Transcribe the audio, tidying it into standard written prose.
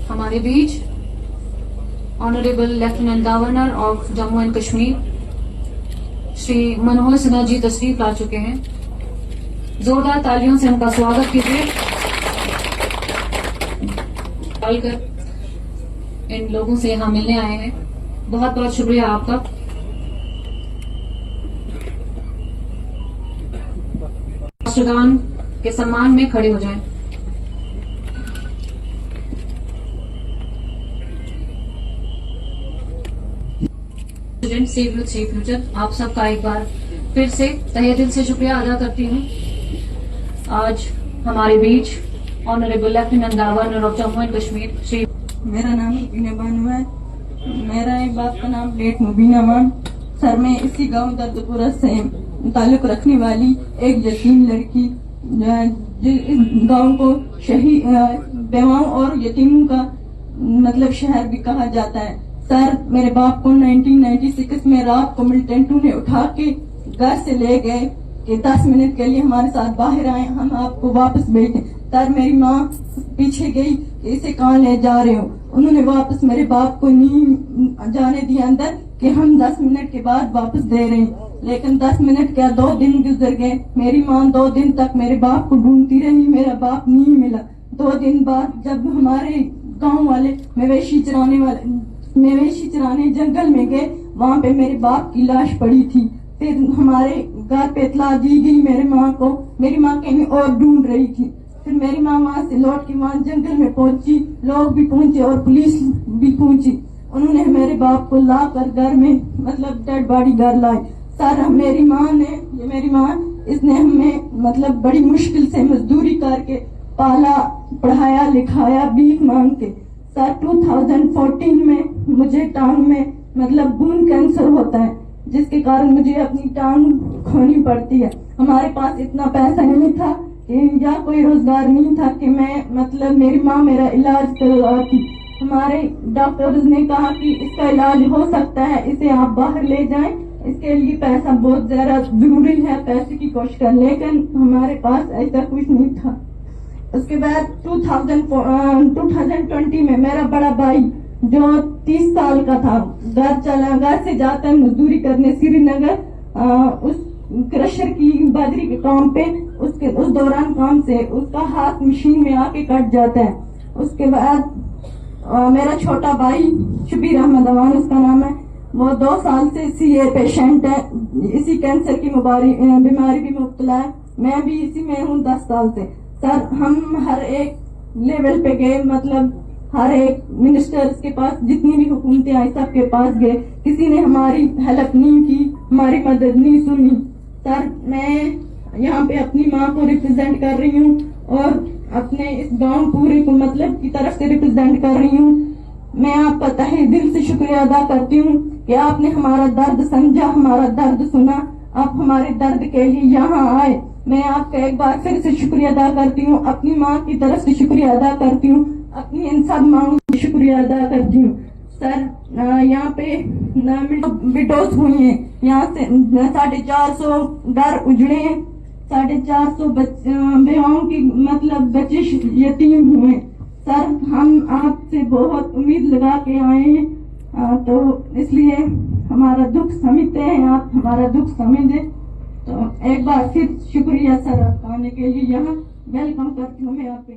ہمارے بیچ honourable lieutenant governor of Jammu and Kashmir Shri Manohar Sinha ji تشریف لا چکے ہیں. زوردار تالیوں سے ان کا سواگت کیجیے. ڈال کر ان لوگوں سے یہاں ملنے آئے ہیں. بہت بہت شکریہ آپ کا. راشٹرگان کے سمان میں کھڑے ہو جائیں. سیو یوتھ سیو فیوچر آپ سب کا ایک بار پھر سے تہہ دل سے شکریہ ادا کرتی ہوں. آج ہمارے بیچ honourable lieutenant governor of Jammu and Kashmir Shri. میرا نام مبینہ بانو ہے. میرا ایک باپ کا نام لیٹ مبینہ مان. سر میں اسی گاؤں درد پورہ سے تعلق رکھنے والی ایک یتیم لڑکی اس گاؤں کو شہید بیواؤں اور یتیموں کا مطلب شہر بھی کہا جاتا ہے. سر میرے باپ کو 1996 میں رات کو ملٹنٹو نے اٹھا کے گھر سے لے گئے کہ 10 منٹ کے لیے ہمارے ساتھ باہر آئے, ہم آپ کو واپس بھیجیں. سر میری ماں پیچھے گئی کہ اسے کہاں لے جا رہے ہو. انہوں نے واپس میرے باپ کو نہیں جانے دیا اندر کہ ہم 10 منٹ کے بعد واپس دے رہے ہیں. لیکن 10 منٹ کیا 2 دن گزر گئے. میری ماں 2 دن تک میرے باپ کو ڈھونڈتی رہی, میرا باپ نہیں ملا. 2 دن بعد جب ہمارے گاؤں والے مویشی چرانے جنگل میں گئے, وہاں پہ میرے باپ کی لاش پڑی تھی. پھر ہمارے گھر پہ اطلاع دی گئی میرے ماں کو. میری ماں کہیں اور ڈھونڈ رہی تھی. پھر میری ماں وہاں سے لوٹ کے وہاں جنگل میں پہنچی, لوگ بھی پہنچے اور پولیس بھی پہنچی. انہوں نے میرے باپ کو لا کر گھر میں مطلب ڈیڈ باڈی گھر لائی. سر میری ماں اس نے ہمیں مطلب بڑی مشکل سے مزدوری کر کے پالا, پڑھایا, لکھایا بھیک مانگ کے. سر 2014 میں مجھے ٹانگ میں مطلب بون کینسر ہوتا ہے, جس کے کارن مجھے اپنی ٹانگ کھونی پڑتی ہے. ہمارے پاس اتنا پیسہ نہیں تھا یا کوئی روزگار نہیں تھا کہ میں مطلب میری ماں میرا علاج کرواتی. ہمارے ڈاکٹرز نے کہا کہ اس کا علاج ہو سکتا ہے, اسے آپ باہر لے جائیں, اس کے لیے پیسہ بہت زیادہ ضروری ہے, پیسے کی کوشش کر. لیکن ہمارے پاس ایسا کچھ نہیں تھا. اس کے بعد 2020 میں میرا بڑا بھائی جو 30 سال کا تھا گھر سے جاتا ہے مزدوری کرنے سری نگر, اس کرشر کی باجری کے کام پہ. اس دوران کام سے اس کا ہاتھ مشین میں آ کے کٹ جاتا ہے. اس کے بعد میرا چھوٹا بھائی شبیر احمد اوان اس کا نام ہے, وہ 2 سال سے CA پیشنٹ ہے, اسی کینسر کی بیماری بھی مبتلا ہے. میں بھی اسی میں ہوں 10 سال سے. سر ہم ہر ایک لیول پہ گئے, مطلب ہر ایک منسٹرز کے پاس, جتنی بھی حکومتیں آئی سب کے پاس گئے, کسی نے ہماری ہیلپ نہیں کی, ہماری مدد نہیں سنی. سر میں یہاں پہ اپنی ماں کو ریپرزینٹ کر رہی ہوں اور اپنے اس گاؤں پورے کو مطلب کی طرف سے ریپرزینٹ کر رہی ہوں. میں آپ کا تہہ دل سے شکریہ ادا کرتی ہوں کہ آپ نے ہمارا درد سمجھا, ہمارا درد سنا, آپ ہمارے درد کے لیے یہاں آئے. میں آپ کا ایک بار پھر سے شکریہ ادا کرتی ہوں, اپنی ماں کی طرف سے شکریہ ادا کرتی ہوں, اپنی ان سب ماں کی شکریہ ادا کرتی ہوں. سر یہاں پہ وڈوز ہوئی ہیں, یہاں سے 450 گھر اجڑے ہیں, 450 بیواؤں کی مطلب بچے یتیم ہوئے. سر ہم آپ سے بہت امید لگا کے آئے ہیں, تو اس لیے ہمارا دکھ سمجھتے ہیں, آپ ہمارا دکھ سمجھیں. تو ایک بار پھر شکریہ سر, آپ آنے کے لیے یہاں ویلکم کرتی ہوں میں آپ کے.